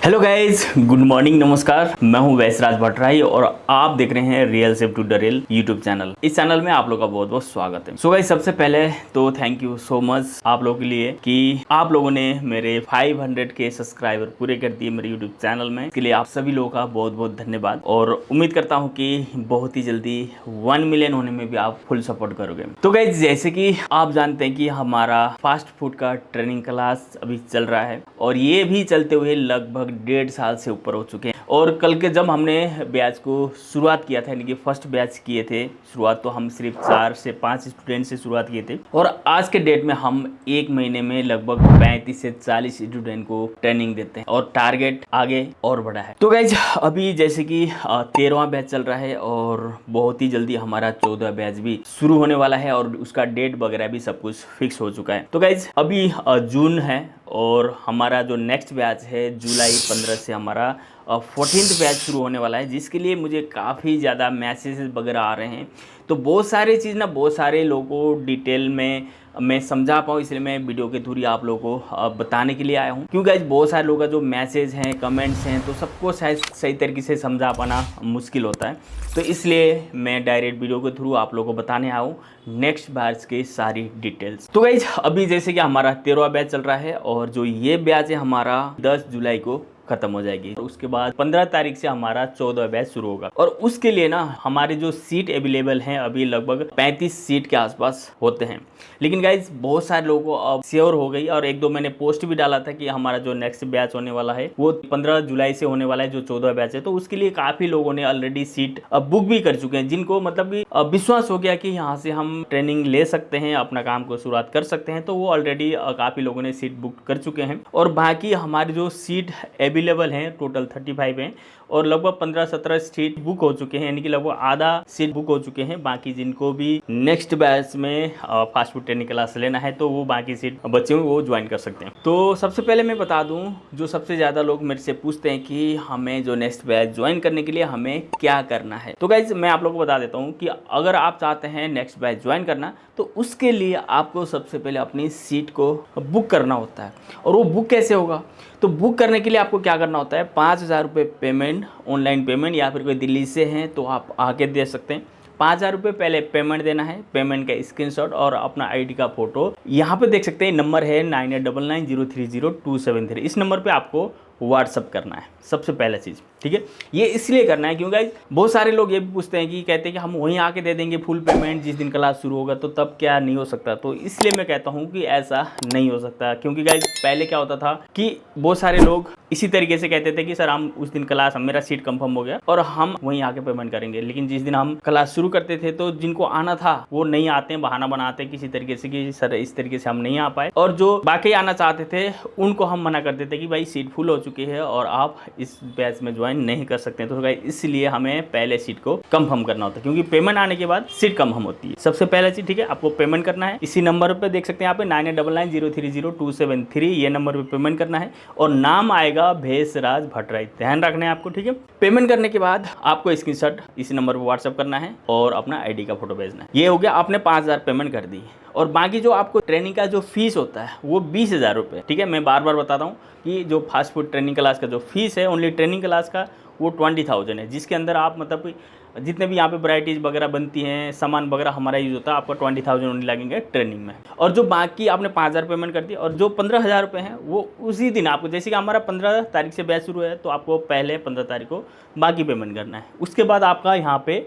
Hello guys, good morning, नमस्कार। मैं हूं वैसराज भट्टराई और आप देख रहे हैं real safe to the real YouTube channel. इस चैनल में आप लोगों का बहुत बहुत स्वागत है। सो गाइज, सबसे पहले तो थैंक यू सो मच आप लोगों के लिए कि आप लोगों ने मेरे 500 के सब्सक्राइबर पूरे कर दिए मेरे यूट्यूब चैनल में। इसके लिए आप सभी लोगों का बहुत बहुत धन्यवाद और उम्मीद करता हूँ कि बहुत ही जल्दी 1 मिलियन होने में भी आप फुल सपोर्ट करोगे। तो गाइज, जैसे कि आप जानते हैं कि हमारा फास्ट फूड का ट्रेनिंग क्लास अभी चल रहा है और ये भी चलते हुए लगभग 1.5 साल से ऊपर हो चुके हैं। और कल के जब हमने बैच को शुरुआत किया था, यानी कि फर्स्ट बैच किए थे शुरुआत, तो हम सिर्फ 4 से 5 स्टूडेंट से शुरुआत किए थे और आज के डेट में हम एक महीने में लगभग 35 से 40 स्टूडेंट को ट्रेनिंग देते हैं और टारगेट आगे और बढ़ा है। तो गाइज, अभी जैसे कि 13वां बैच चल रहा है और बहुत ही जल्दी हमारा 14वां बैच भी शुरू होने वाला है और उसका डेट वगैरह भी सब कुछ फिक्स हो चुका है। तो गाइज, अभी जून है और हमारा जो नेक्स्ट बैच है जुलाई 15 से हमारा 14th बैच शुरू होने वाला है, जिसके लिए मुझे काफ़ी ज़्यादा मैसेजेस वगैरह आ रहे हैं। तो बहुत सारी चीज़ ना बहुत सारे लोगों को डिटेल में मैं समझा पाऊँ, इसलिए मैं वीडियो के थ्रू आप लोगों को बताने के लिए आया हूँ। क्योंकि आज बहुत सारे लोगों का जो मैसेज हैं, कमेंट्स हैं, तो सबको शायद सही तरीके से समझा पाना मुश्किल होता है। तो इसलिए मैं डायरेक्ट वीडियो के थ्रू आप लोगों को बताने आया हूँ नेक्स्ट बैच की सारी डिटेल्स। तो गाइज, अभी जैसे कि हमारा 13वां बैच चल रहा है और जो ये बैच है हमारा 10 जुलाई को खत्म हो जाएगी और उसके बाद 15 तारीख से हमारा 14वां बैच शुरू होगा। और उसके लिए ना हमारे जो सीट अवेलेबल हैं अभी लगभग 35 सीट के आसपास होते हैं। लेकिन गाइज, बहुत सारे लोगों को अब श्योर हो गई और एक दो मैंने पोस्ट भी डाला था कि हमारा जो नेक्स्ट बैच होने वाला है वो 15 जुलाई से होने वाला है, जो 14वां बैच है। तो उसके लिए काफी लोगों ने ऑलरेडी सीट बुक भी कर चुके हैं, जिनको मतलब कि विश्वास हो गया कि यहाँ से हम ट्रेनिंग ले सकते हैं, अपना काम को शुरुआत कर सकते हैं। तो वो ऑलरेडी काफी लोगों ने सीट बुक कर चुके हैं और बाकी हमारी जो सीट अवेलेबल हैं टोटल 35 हैं और लगभग 15-17 सीट बुक हो चुके हैं, यानी कि लगभग आधा सीट बुक हो चुके हैं। बाकी जिनको भी नेक्स्ट बैच में फास्ट फूड ट्रेनिंग क्लास लेना है तो वो बाकी सीट बच्चे हुए वो ज्वाइन कर सकते हैं। तो सबसे पहले मैं बता दूं, जो सबसे ज़्यादा लोग मेरे से पूछते हैं कि हमें जो नेक्स्ट बैच ज्वाइन करने के लिए हमें क्या करना है। तो गाइज, मैं आप लोगों को बता देता हूँ कि अगर आप चाहते हैं नेक्स्ट बैच ज्वाइन करना तो उसके लिए आपको सबसे पहले अपनी सीट को बुक करना होता है। और वो बुक कैसे होगा? तो बुक करने के लिए आपको क्या करना होता है, 5,000 रुपये पेमेंट, ऑनलाइन पेमेंट, या फिर कोई दिल्ली से हैं तो आप आके दे सकते हैं। 5,000 रुपये पहले पेमेंट देना है, पेमेंट का स्क्रीनशॉट और अपना आईडी का फोटो। यहाँ पे देख सकते हैं नंबर है 9899030273। इस नंबर पे आपको व्हाट्सअप करना है सबसे पहला चीज़, ठीक है। ये इसलिए करना है क्योंकि बहुत सारे लोग ये भी पूछते हैं कि कहते हैं कि हम वहीं आके दे देंगे फुल पेमेंट जिस दिन क्लास शुरू होगा, तो तब क्या नहीं हो सकता? तो इसलिए मैं कहता हूँ कि ऐसा नहीं हो सकता। क्योंकि गाइज, पहले क्या होता था कि बहुत सारे लोग इसी तरीके से कहते थे कि सर हम उस दिन क्लास, मेरा सीट कंफर्म हो गया और हम वहीं आके पेमेंट करेंगे। लेकिन जिस दिन हम क्लास शुरू करते थे तो जिनको आना था वो नहीं आते हैं, बहाना बनाते हैं किसी तरीके से कि सर इस तरीके से हम नहीं आ पाए, और जो बाकी आना चाहते थे उनको हम मना कर देते कि भाई सीट फुल हो चुकी है और आप इस बैच में ज्वाइन नहीं कर सकते हैं। तो गाइस, इसलिए हमें पहले सीट को कंफर्म करना होता है, क्योंकि पेमेंट आने के बाद सीट कंफर्म होती है। सबसे पहला चीज, ठीक है, आपको पेमेंट करना है। इसी नंबर पे देख सकते हैं यहाँ पे 9899030273, ये नंबर पे पेमेंट करना है और नाम आएगा वैसराज भट्टराई, ध्यान रखना है आपको, ठीक है। पेमेंट करने के बाद आपको स्क्रीनशॉट इसी नंबर पर व्हाट्सअप करना है और अपना आईडी का फोटो भेजना है। ये हो गया, आपने 5,000 पेमेंट कर दी। और बाकी जो आपको ट्रेनिंग का जो फीस होता है वो 20,000 रुपये, ठीक है। मैं बार बार बताता हूँ कि जो फास्ट फूड ट्रेनिंग क्लास का जो फीस है ओनली ट्रेनिंग क्लास का वो 20,000 है, जिसके अंदर आप मतलब जितने भी यहाँ पे वैराइटीज़ वगैरह बनती हैं, सामान वगैरह हमारा यूज़ होता है, आपका 20,000 ओनली लगेंगे ट्रेनिंग में। और जो बाकी आपने 5,000 पेमेंट कर दी और जो 15,000 रुपये हैं वो उसी दिन आपको, जैसे कि हमारा 15 तारीख से बैच शुरू है तो आपको पहले 15 तारीख को बाकी पेमेंट करना है। उसके बाद आपका यहाँ पे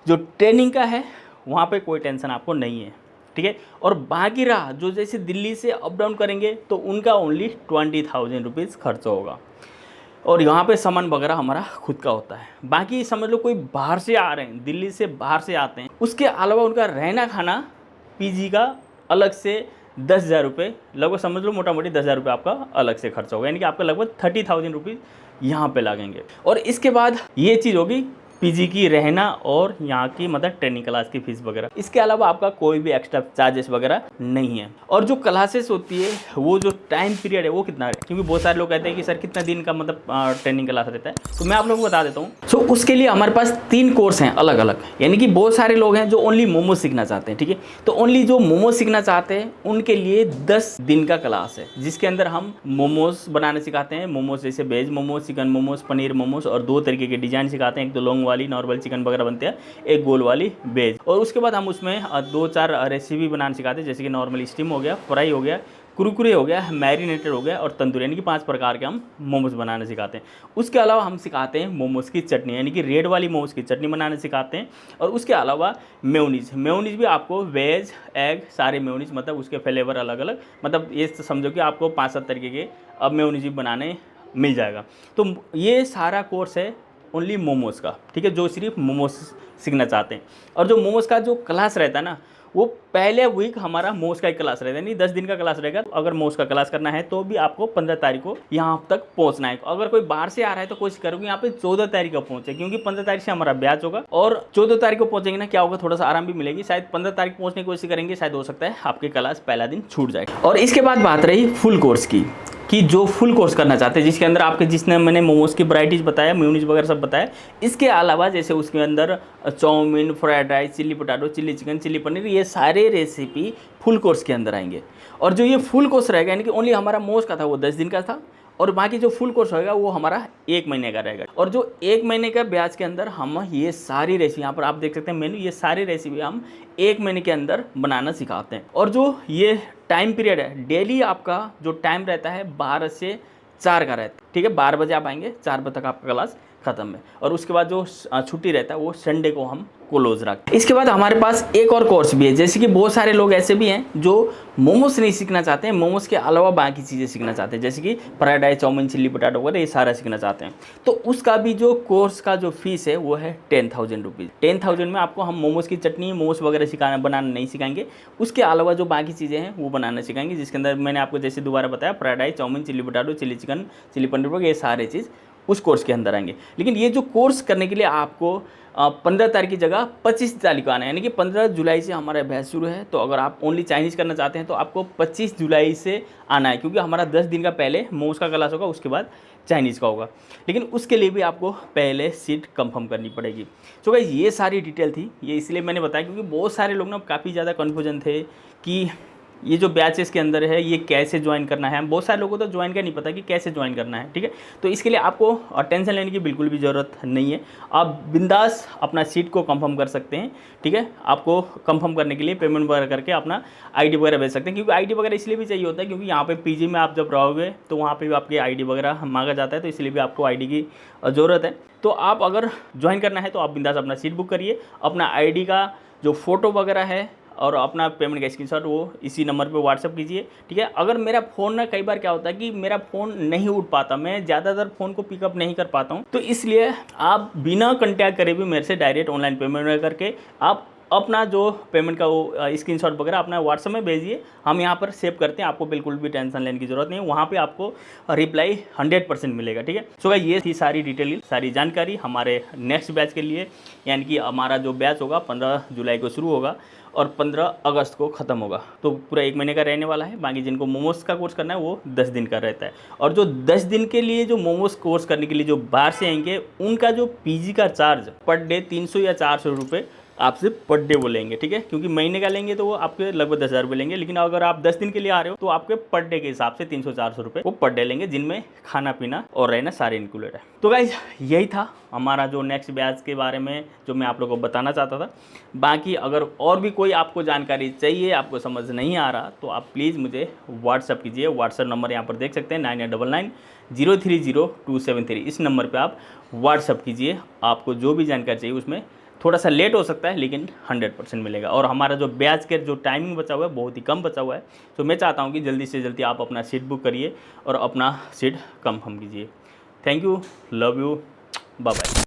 जो ट्रेनिंग का है वहाँ पर कोई टेंशन आपको नहीं है, ठीक है। और बाकी रहा जो जैसे दिल्ली से अप डाउन करेंगे तो उनका ओनली 20,000 रुपीज़ खर्च होगा और यहाँ पे सामान वगैरह हमारा खुद का होता है। बाकी समझ लो कोई बाहर से आ रहे हैं, दिल्ली से बाहर से आते हैं, उसके अलावा उनका रहना खाना पीजी का अलग से 10,000 रुपये, लगभग समझ लो मोटा मोटी 10,000 रुपये आपका अलग से खर्च होगा, यानी कि आपका लगभग 30,000 रुपीज़ यहाँ पे लगेंगे। और इसके बाद ये चीज़ होगी पीजी की रहना और यहाँ की मतलब ट्रेनिंग क्लास की फीस वगैरह। इसके अलावा आपका कोई भी एक्स्ट्रा चार्जेस वगैरह नहीं है। और जो क्लासेस होती है वो जो टाइम पीरियड है वो कितना है, क्योंकि बहुत सारे लोग कहते हैं कि सर कितना दिन का मतलब ट्रेनिंग क्लास रहता है, तो मैं आप लोगों को बता देता हूँ। सो उसके लिए हमारे पास 3 कोर्स हैं अलग अलग, यानी कि बहुत सारे लोग हैं जो ओनली मोमो सीखना चाहते हैं, ठीक है। तो ओनली जो मोमो सीखना चाहते हैं उनके लिए 10 दिन का क्लास है, जिसके अंदर हम मोमोज बनाने सिखाते हैं। मोमोज जैसे वेज मोमोज, चिकन मोमोज, पनीर मोमोज, और 2 तरीके के डिजाइन सिखाते हैं। एक तो लॉन्ग वाली नॉर्मल चिकन वगैरह बनते हैं, एक गोल वाली वेज। और उसके बाद हम उसमें 2-4 रेसिपी बनाने सिखाते हैं, जैसे कि नॉर्मल स्टीम हो गया, फ्राई हो गया, कुरकुरे हो गया, मैरिनेटेड हो गया और तंदूरी, यानी कि 5 प्रकार के हम मोमोज बनाना सिखाते हैं। उसके अलावा हम सिखाते हैं मोमोज की चटनी, यानी कि रेड वाली मोमोज की चटनी बनाना सिखाते हैं। और उसके अलावा मेयोनीज भी आपको वेज, एग, सारे मेयोनीज, मतलब उसके फ्लेवर अलग अलग, मतलब ये समझो कि आपको 5-7 तरीके के अब मेयोनीज भी बनाने मिल जाएगा। तो ये सारा कोर्स है ओनली मोमोज़ का, ठीक है, जो सिर्फ मोमोज सीखना चाहते हैं। और जो मोमोज़ का जो क्लास रहता है ना, वो पहले वीक हमारा मोमोज़ का एक क्लास रहता है, नहीं 10 दिन का क्लास रहेगा। अगर मोमोज़ का क्लास करना है तो भी आपको 15 तारीख को यहाँ तक पहुँचना है। अगर कोई बाहर से आ रहा है तो कोशिश करोगे यहाँ पे 14 तारीख को पहुँचे, क्योंकि 15 तारीख से हमारा बैच होगा और 14 तारीख को पहुँचेंगे ना, क्या होगा, थोड़ा सा आराम भी मिलेगी। शायद 15 तारीख पहुँचने की कोशिश करेंगे, शायद हो सकता है आपकी क्लास पहला दिन छूट जाए। और इसके बाद बात रही फुल कोर्स की, कि जो फुल कोर्स करना चाहते हैं, जिसके अंदर आपके जिसने मैंने मोमोज़ की वैराइटीज़ बताया, मेयोनीज वगैरह सब बताया, इसके अलावा जैसे उसके अंदर chow mein, fried rice, chilli potato, chilli chicken, chilli paneer, ये सारे रेसिपी फुल कोर्स के अंदर आएंगे। और जो ये फुल कोर्स रहेगा, यानी कि ओनली हमारा मोमोज़ का था वो 10 दिन का था, और बाकी जो फुल कोर्स होगा वो हमारा 1 महीने का रहेगा। और जो 1 महीने का ब्याज के अंदर हम ये सारी रेसिपी, यहाँ पर आप देख सकते हैं मेन्यू, ये सारी रेसिपी हम 1 महीने के अंदर बनाना सिखाते हैं। और जो ये टाइम पीरियड है, डेली आपका जो टाइम रहता है 12 से 4 का रहता है, ठीक है। 12 बजे आप आएंगे, 4 बजे तक आपका क्लास ख़त्म है। और उसके बाद जो छुट्टी रहता है वो संडे को हम क्लोज रखते हैं। इसके बाद हमारे पास एक और कोर्स भी है, जैसे कि बहुत सारे लोग ऐसे भी हैं जो मोमोज नहीं सीखना चाहते हैं, मोमोज के अलावा बाकी चीज़ें सीखना चाहते हैं, जैसे कि fried rice, chow mein, chilli potato वगैरह, ये सारा सीखना चाहते हैं। तो उसका भी जो कोर्स का जो फीस है वो है 10,000 रुपीज़। 10,000 में आपको हम मोमोज की चटनी, मोमोज वगैरह सिखाना बनाना नहीं सिखाएंगे, उसके अलावा जो बाकी चीज़ें हैं वो बनाना सिखाएंगे, जिसके अंदर मैंने आपको जैसे दोबारा बताया, fried rice, chow mein, chilli potato, chilli chicken, chilli paneer वगैरह, ये सारे चीज़ उस कोर्स के अंदर आएंगे। लेकिन ये जो कोर्स करने के लिए आपको 15 तारीख की जगह 25 तारीख को आना है, यानी कि 15 जुलाई से हमारा बैच शुरू है। तो अगर आप ओनली चाइनीज़ करना चाहते हैं तो आपको 25 जुलाई से आना है, क्योंकि हमारा 10 दिन का पहले मोमोज का क्लास होगा, उसके बाद चाइनीज़ का होगा। लेकिन उसके लिए भी आपको पहले सीट कंफर्म करनी पड़ेगी। तो गाइस ये सारी डिटेल थी, ये इसलिए मैंने बताया क्योंकि बहुत सारे लोग ना काफ़ी ज़्यादा कन्फ्यूजन थे कि ये जो बैचेस के अंदर है ये कैसे ज्वाइन करना है। बहुत सारे लोगों को तो ज्वाइन का नहीं पता कि कैसे ज्वाइन करना है, ठीक है। तो इसके लिए आपको टेंशन लेने की बिल्कुल भी ज़रूरत नहीं है, आप बिंदास अपना सीट को कंफर्म कर सकते हैं, ठीक है। आपको कंफर्म करने के लिए पेमेंट वगैरह करके अपना आईडी वगैरह भेज सकते हैं, क्योंकि आईडी वगैरह इसलिए भी चाहिए होता है क्योंकि यहाँ पे पीजी में आप जब रहोगे तो वहाँ पे भी आपकी आईडी वगैरह मांगा जाता है, तो इसलिए भी आपको आईडी की ज़रूरत है। तो आप अगर ज्वाइन करना है तो आप बिंदास अपना सीट बुक करिए, अपना आईडी का जो फ़ोटो वगैरह है और अपना पेमेंट का स्क्रीनशॉट वो इसी नंबर पे व्हाट्सअप कीजिए, ठीक है। अगर मेरा फ़ोन ना, कई बार क्या होता है कि मेरा फ़ोन नहीं उठ पाता, मैं ज़्यादातर फ़ोन को पिकअप नहीं कर पाता हूँ, तो इसलिए आप बिना कॉन्टैक्ट करे भी मेरे से डायरेक्ट ऑनलाइन पेमेंट करके आप अपना जो पेमेंट का वो स्क्रीनशॉट वगैरह अपना व्हाट्सएप में भेजिए, हम यहाँ पर सेव करते हैं, आपको बिल्कुल भी टेंशन लेने की ज़रूरत नहीं है, वहाँ पे आपको रिप्लाई 100% मिलेगा, ठीक है। सो गाइस ये थी सारी डिटेल, सारी जानकारी हमारे नेक्स्ट बैच के लिए, यानी कि हमारा जो बैच होगा 15 जुलाई को शुरू होगा और 15 अगस्त को ख़त्म होगा। तो पूरा 1 महीने का रहने वाला है। बाकी जिनको मोमोज़ का कोर्स करना है वो 10 दिन का रहता है। और जो 10 दिन के लिए जो मोमोज़ कोर्स करने के लिए जो बाहर से आएंगे उनका जो पीजी का चार्ज पर डे 300 या 400 रुपये आपसे पर डे वो लेंगे, ठीक है। क्योंकि महीने का लेंगे तो वो आपके लगभग 10,000 रुपये लेंगे, लेकिन अगर आप 10 दिन के लिए आ रहे हो तो आपके पर डे के हिसाब से 300-400 रुपये वो पर डे लेंगे, जिनमें खाना पीना और रहना सारे इंक्लूडेड है। तो गाइज यही था हमारा जो नेक्स्ट बैच के बारे में जो मैं आप लोगों को बताना चाहता था। बाकी अगर और भी कोई आपको जानकारी चाहिए, आपको समझ नहीं आ रहा, तो आप प्लीज़ मुझे व्हाट्सअप कीजिए। व्हाट्सअप नंबर यहाँ पर देख सकते हैं 9899030273। इस नंबर पर आप व्हाट्सअप कीजिए, आपको जो भी जानकारी चाहिए। उसमें थोड़ा सा लेट हो सकता है लेकिन 100% मिलेगा। और हमारा जो बैच के जो टाइमिंग बचा हुआ है बहुत ही कम बचा हुआ है, तो मैं चाहता हूँ कि जल्दी से जल्दी आप अपना सीट बुक करिए और अपना सीट कंफर्म कीजिए। Thank you, love you, bye bye.